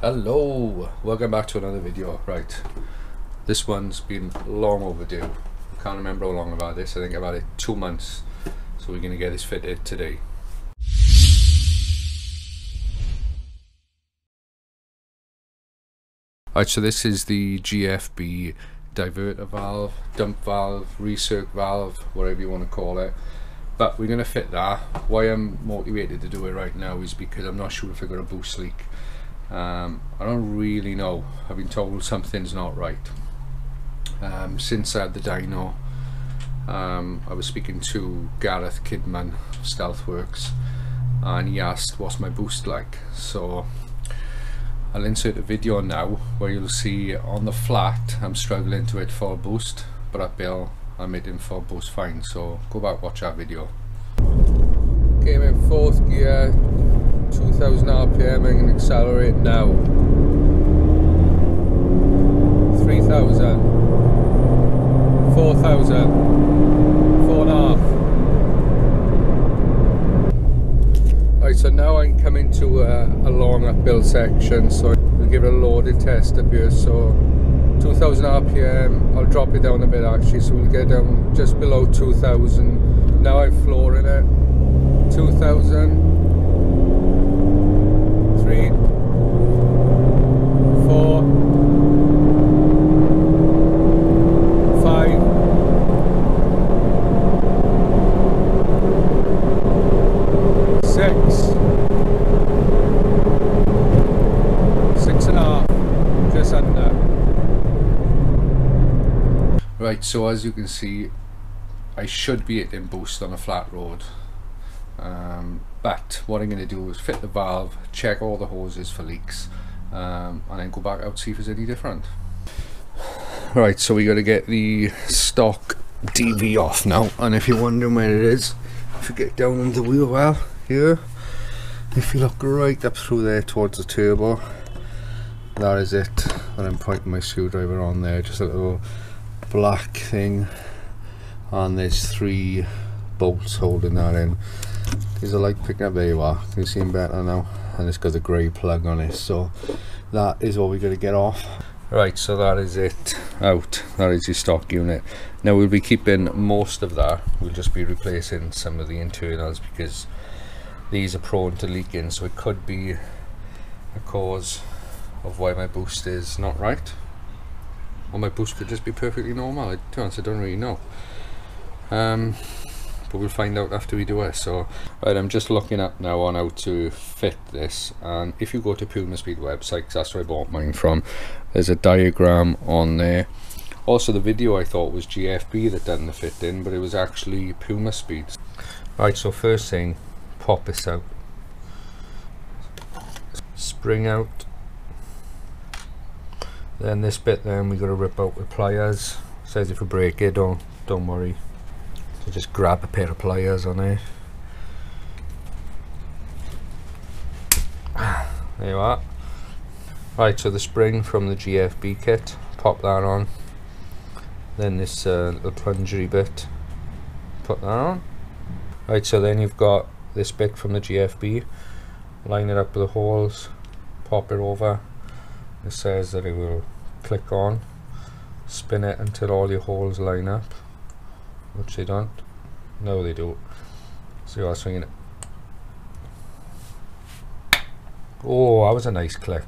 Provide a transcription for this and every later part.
Hello, welcome back to another video. Right, this one's been long overdue. I can't remember how long I've had this. I think I've had it 2 months, so we're going to get this fitted today. Right, so this is the GFB diverter valve, dump valve, recirc valve, whatever you want to call it. But we're going to fit that. Why I'm motivated to do it right now is because I'm not sure if I've got a boost leak. I don't really know. I've been told something's not right. Since I had the dyno, I was speaking to Gareth Kidman of Stealthworks, and he asked what's my boost like. So I'll insert a video now where you'll see on the flat I'm struggling to hit full boost, but uphill I'm hitting full boost fine. So go back, watch that video. Okay, I'm in fourth gear, 2000 RPM. I'm going to accelerate now. 3000, 4000, 4.5. Right, so now I'm coming to a long uphill section, so we'll give it a loaded test up here. So 2000 RPM, I'll drop it down a bit actually, so we'll get down just below 2000. Now I'm flooring it. 2000, 3, 4, 5, 6, 6.5, just under. Right, so as you can see, I should be hitting boost on a flat road. But what I'm going to do is fit the valve, check all the hoses for leaks, and then go back out see if there's any different. Right, so we got to get the stock DV off now, and if you're wondering where it is, if you get down on the wheel well here, if you look right up through there towards the turbo, that is it. And I'm pointing my screwdriver on there, just a little black thing, and there's 3 bolts holding that in. There's a light picking up, there you are, can you see him better now? And it's got a grey plug on it, so that is what we got to get off. Right, so that is it out. That is your stock unit. Now we'll be keeping most of that. We'll just be replacing some of the internals because these are prone to leaking, so it could be a cause of why my boost is not right, or my boost could just be perfectly normal. To be honest, I don't really know. But we'll find out after we do it. So right, I'm just looking up now on how to fit this, and if you go to pumaspeed website, 'cause that's where I bought mine from, there's a diagram on there. Also the video I thought was GFB that done the fitting, but it was actually pumaspeed. Right, so first thing, pop this out, spring out, then this bit then we got to rip out with pliers. Says if we break it, don't worry. So just grab a pair of pliers on there. There you are. Right, so the spring from the GFB kit, pop that on. Then this little plungery bit, put that on. Right, so then you've got this bit from the GFB, line it up with the holes, pop it over. It says that it will click on, spin it until all your holes line up, which they don't. No, they do. So you're swinging it. Oh, that was a nice click.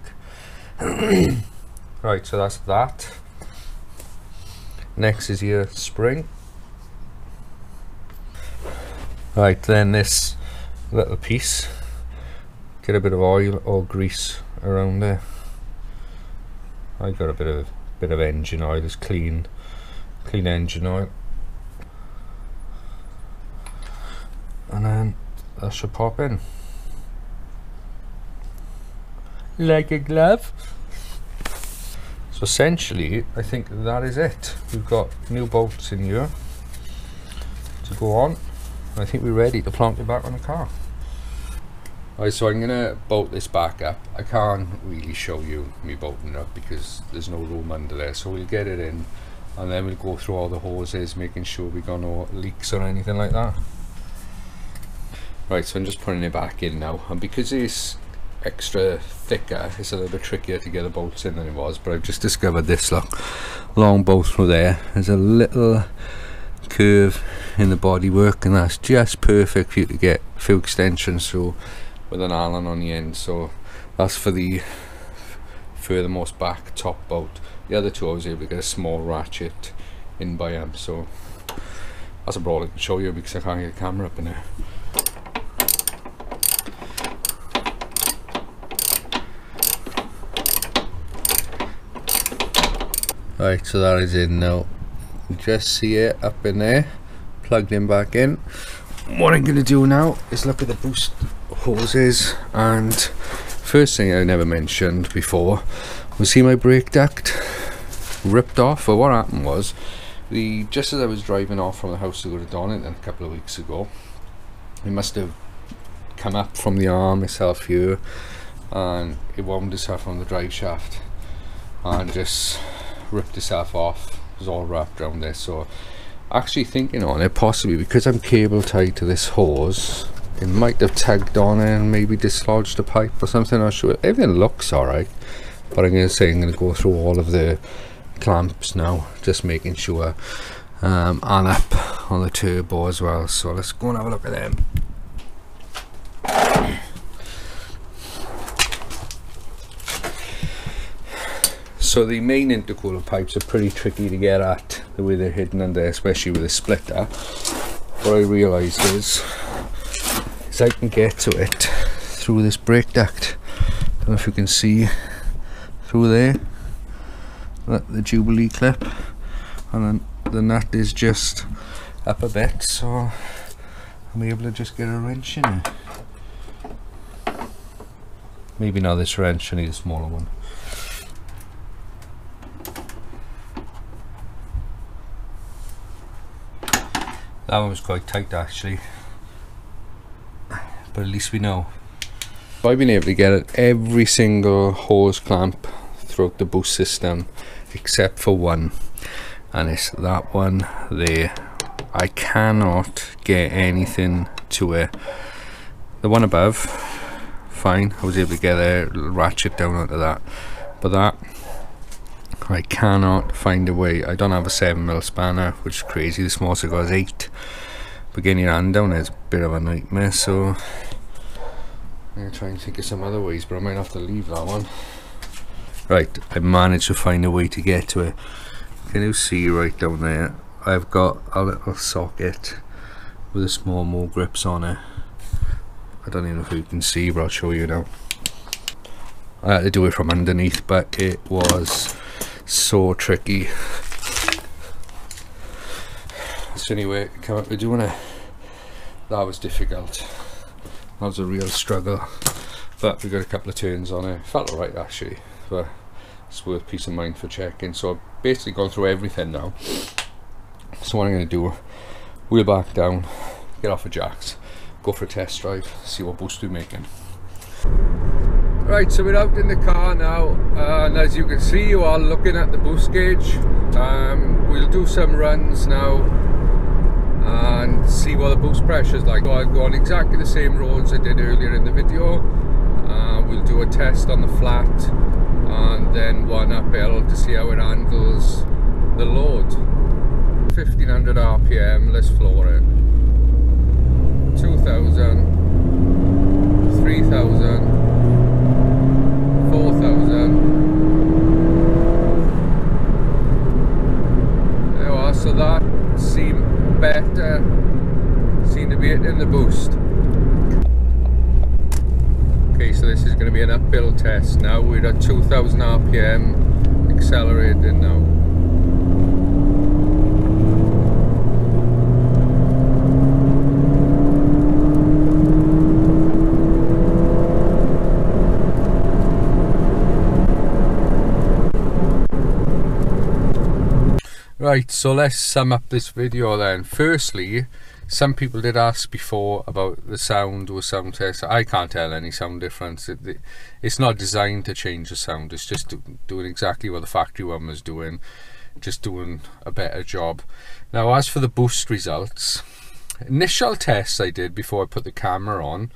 Right, so that's that. Next is your spring. Right, then this little piece, get a bit of oil or grease around there. I got a bit of engine oil, it's clean engine oil. And then that should pop in like a glove. So essentially I think that is it. We've got new bolts in here to go on. I think we're ready to plant it back on the car. Right, so I'm gonna bolt this back up. I can't really show you me bolting it up because there's no room under there, so we'll get it in and then we'll go through all the hoses, making sure we got no leaks or anything like that. Right, so I'm just putting it back in now, and because it's extra thicker, it's a little bit trickier to get the bolts in than it was. But I've just discovered this, look, long bolt through there. There's a little curve in the bodywork, and that's just perfect for you to get a few extensions through with an Allen on the end. So that's for the furthermost back top bolt. The other two I was able to get a small ratchet in by them, so that's a broad I can show you because I can't get the camera up in there. Right, so that is in now. You can just see it up in there, plugged in back in. What I'm going to do now is look at the boost hoses, and first thing I never mentioned before was, see my brake duct ripped off. Or what happened was, just as I was driving off from the house to go to Donington a couple of weeks ago, it must have come up from the arm itself here, and it wound itself on the drive shaft and just ripped itself off. It was all wrapped around there. So actually thinking on it, possibly because I'm cable tied to this hose, it might have tugged on it and maybe dislodged a pipe or something. I'm not sure. Everything looks alright, but I'm going to say I'm going to go through all of the clamps now, just making sure, and up on the turbo as well. So let's go and have a look at them. So the main intercooler pipes are pretty tricky to get at, the way they're hidden under, especially with a splitter. What I realised is I can get to it through this brake duct. I don't know if you can see through there, the Jubilee clip, and then the nut is just up a bit, so I'm able to just get a wrench in it. Maybe not this wrench, I need a smaller one. That one was quite tight actually, but at least we know. I've been able to get it every single hose clamp throughout the boost system except for one, and it's that one there. I cannot get anything to it. The one above, fine, I was able to get a ratchet down onto that, but that I cannot find a way. I don't have a 7mm spanner, which is crazy. The smallest I got is 8. But getting your hand down there is a bit of a nightmare, so I'm going to try and think of some other ways, but I might have to leave that one. Right, I managed to find a way to get to it. Can you see right down there? I've got a little socket with a small more grips on it. I don't even know if you can see, but I'll show you now. I had to do it from underneath, but it was so tricky. So anyway, come up with doing it. That was difficult. That was a real struggle, but we got a couple of turns on it. Felt alright actually, but it's worth peace of mind for checking. So I've basically gone through everything now. So what I'm going to do, wheel back down, get off the jacks, go for a test drive, see what boost we're making. Right, so we're out in the car now, and as you can see, you are looking at the boost gauge. We'll do some runs now and see what the boost pressure is like. So I'll go on exactly the same roads I did earlier in the video. We'll do a test on the flat and then one uphill to see how it handles the load. 1500 RPM, let's floor it. 2000, 3000, 4000. There you are, so that seemed better, seemed to be hitting the boost. Okay, so this is going to be an uphill test now. We're at 2000 RPM, accelerating now. Right, so let's sum up this video then. Firstly, some people did ask before about the sound or sound test. I can't tell any sound difference. It's not designed to change the sound. It's just doing exactly what the factory one was doing, just doing a better job. Now, as for the boost results, initial tests I did before I put the camera on,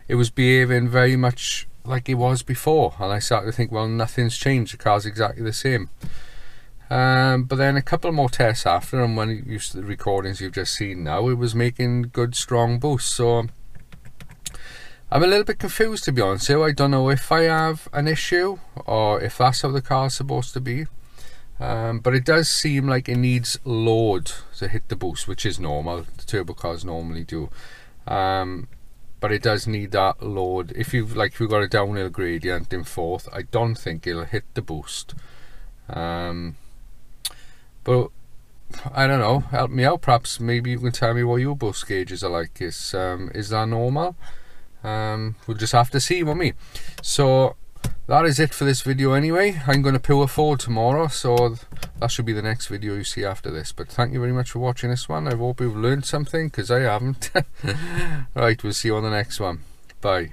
it was behaving very much like it was before, and I started to think, well, nothing's changed, the car's exactly the same. But then a couple more tests after, and when it used to the recordings you've just seen now, it was making good strong boosts. So I'm a little bit confused, to be honest. So I don't know if I have an issue or if that's how the car's supposed to be. But it does seem like it needs load to hit the boost, which is normal. The turbo cars normally do. But it does need that load. If you've got a downhill gradient in fourth, I don't think it'll hit the boost. But I don't know, help me out. Perhaps maybe you can tell me what your boost gauges are like. Is that normal? We'll just have to see, won't we? So that is it for this video anyway. I'm going to pure forward tomorrow, so that should be the next video you see after this. But thank you very much for watching this one. I hope you've learned something, because I haven't. Right, we'll see you on the next one. Bye.